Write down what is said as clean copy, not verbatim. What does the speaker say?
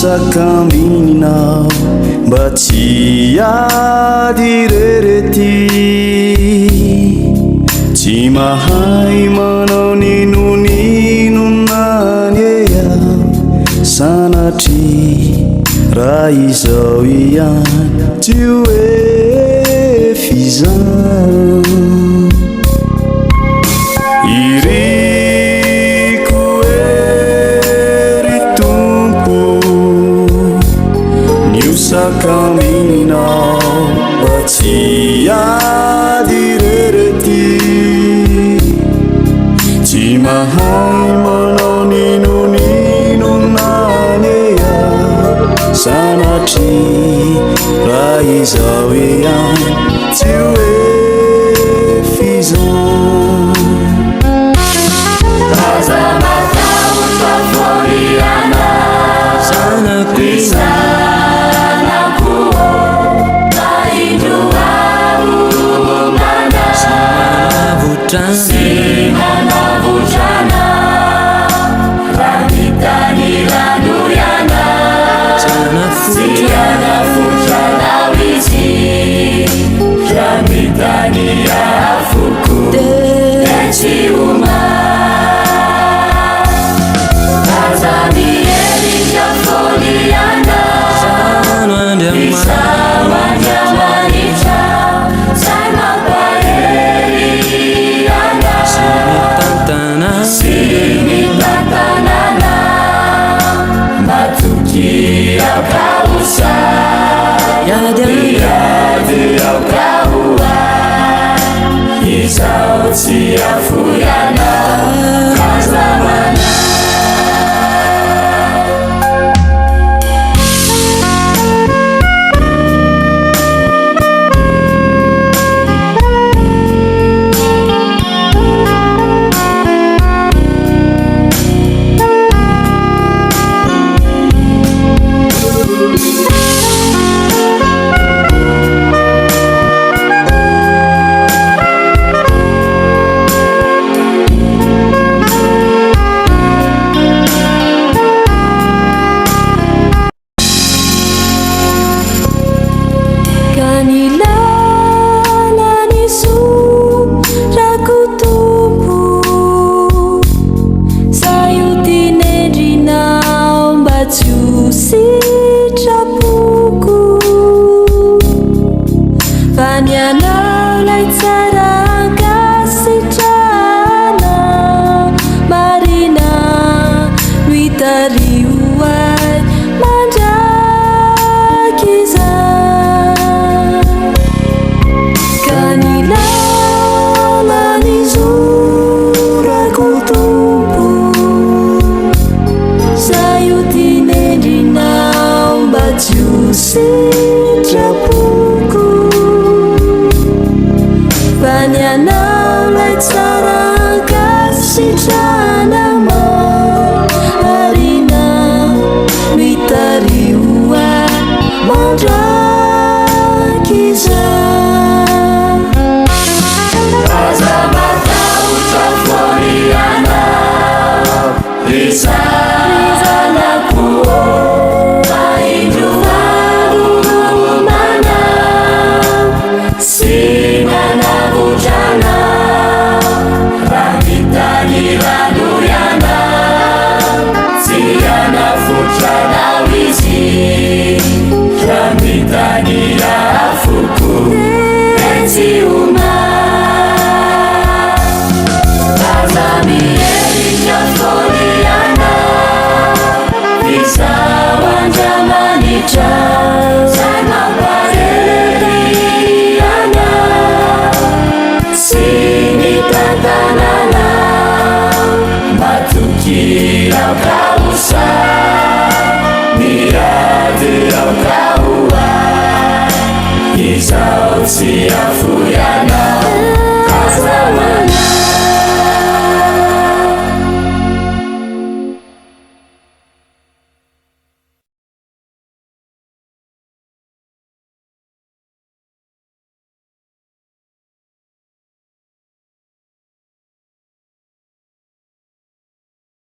sakaminina mba tsy ady rerety tsy mahay manao ninonany ea sanatry raha izao ihany tsy hoe fizan iriko ery tompo niosakaminao mba tsy ady rerety tsy mahay manao ninonany ea sanatry raha izao ihany tsy hoe fizan aza matahotra foriana sanakoho maindroaomana sinanavotrana raha mitany ranoiana sianafotrana izy raha mitany afoko tsy uma aza mierika foliana isamandramanitra zay mampaheriana simitantanana matoky akaosa iady akaoa izao tsy afoiana kazamana izao tsy afoiana